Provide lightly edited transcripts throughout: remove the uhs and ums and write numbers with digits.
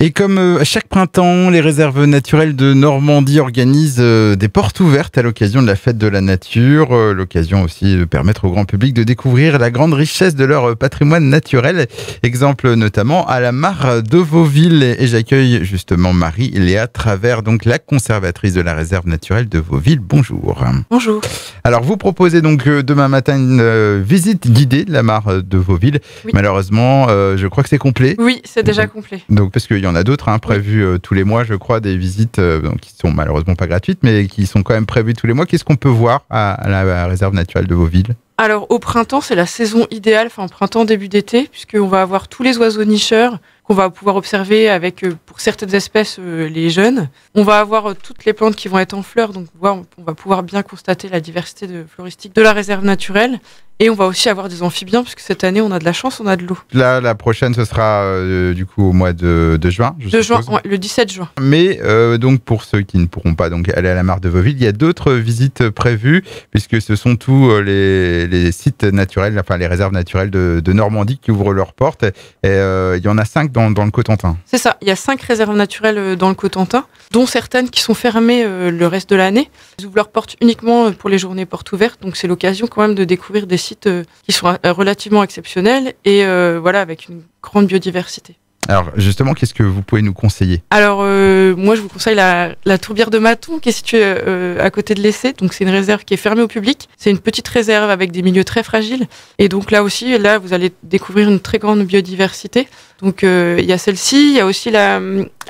Et comme chaque printemps, les réserves naturelles de Normandie organisent des portes ouvertes à l'occasion de la fête de la nature. L'occasion aussi de permettre au grand public de découvrir la grande richesse de leur patrimoine naturel. Exemple notamment à la mare de Vauville. Et j'accueille justement Marie-Léa Travers, donc la conservatrice de la réserve naturelle de Vauville. Bonjour. Bonjour. Alors vous proposez donc demain matin une visite guidée de la mare de Vauville. Oui. Malheureusement, je crois que c'est complet. Oui, c'est déjà complet. Donc parce qu'il y en a d'autres prévues tous les mois, je crois, des visites qui sont malheureusement pas gratuites, mais qui sont quand même prévues tous les mois. Qu'est-ce qu'on peut voir à la réserve naturelle de Vauville ? Alors au printemps, c'est la saison idéale, enfin printemps, début d'été, puisqu'on va avoir tous les oiseaux nicheurs qu'on va pouvoir observer avec, pour certaines espèces, les jeunes. On va avoir toutes les plantes qui vont être en fleurs, donc on va pouvoir bien constater la diversité floristique de la réserve naturelle. Et on va aussi avoir des amphibiens, puisque cette année, on a de la chance, on a de l'eau. Là, la prochaine, ce sera du coup au mois de juin, je suppose. Ouais, le 17 juin. Mais donc pour ceux qui ne pourront pas donc aller à la mare de Vauville, il y a d'autres visites prévues, puisque ce sont tous les sites naturels, enfin les réserves naturelles de Normandie qui ouvrent leurs portes. Et il y en a 5 dans le Cotentin. C'est ça, il y a 5 réserves naturelles dans le Cotentin, dont certaines qui sont fermées le reste de l'année. Ils ouvrent leurs portes uniquement pour les journées portes ouvertes, donc c'est l'occasion quand même de découvrir des sites qui sont relativement exceptionnels et avec une grande biodiversité. Alors justement, qu'est-ce que vous pouvez nous conseiller ? Alors moi je vous conseille la tourbière de Maton qui est située à côté de l'Essai. Donc c'est une réserve qui est fermée au public. C'est une petite réserve avec des milieux très fragiles. Et donc là aussi, vous allez découvrir une très grande biodiversité. Donc il y a celle-ci, il y a aussi la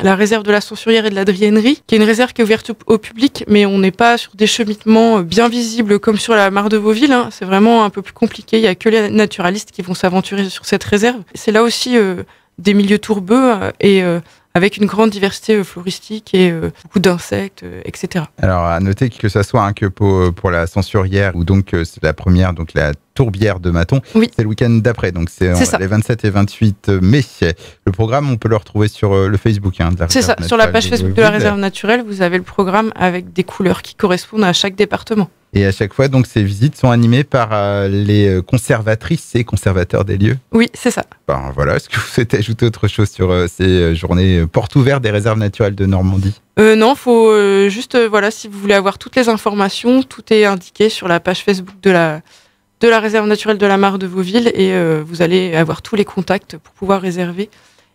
réserve de la Censurière et de la Driennerie, qui est une réserve qui est ouverte au public, mais on n'est pas sur des cheminements bien visibles comme sur la mare de Vauville. C'est vraiment un peu plus compliqué. Il n'y a que les naturalistes qui vont s'aventurer sur cette réserve. C'est là aussi des milieux tourbeux et avec une grande diversité floristique et beaucoup d'insectes, etc. Alors à noter que ça soit que pour la Censurière ou donc c'est la première, donc la tourbière de Maton, oui. C'est le week-end d'après, donc c'est les 27 et 28 mai. Le programme, on peut le retrouver sur le Facebook de la réserve naturelle. C'est ça, sur la page Facebook de la réserve naturelle, vous avez le programme avec des couleurs qui correspondent à chaque département. Et à chaque fois, donc, ces visites sont animées par les conservatrices et conservateurs des lieux. Oui, c'est ça. Voilà. Est-ce que vous souhaitez ajouter autre chose sur ces journées portes ouvertes des réserves naturelles de Normandie ? Non, faut juste, si vous voulez avoir toutes les informations, tout est indiqué sur la page Facebook de la réserve naturelle de la mare de Vauville et vous allez avoir tous les contacts pour pouvoir réserver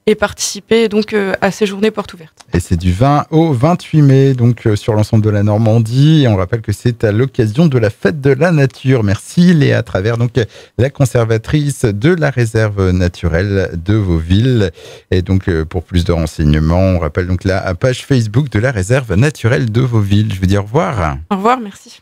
et participer donc à ces journées portes ouvertes. Et c'est du 20 au 28 mai, donc sur l'ensemble de la Normandie. Et on rappelle que c'est à l'occasion de la fête de la nature. Merci Léa Travers, donc la conservatrice de la réserve naturelle de Vauville. Et donc pour plus de renseignements, on rappelle donc la page Facebook de la réserve naturelle de Vauville. Je vous dis au revoir. Au revoir, merci.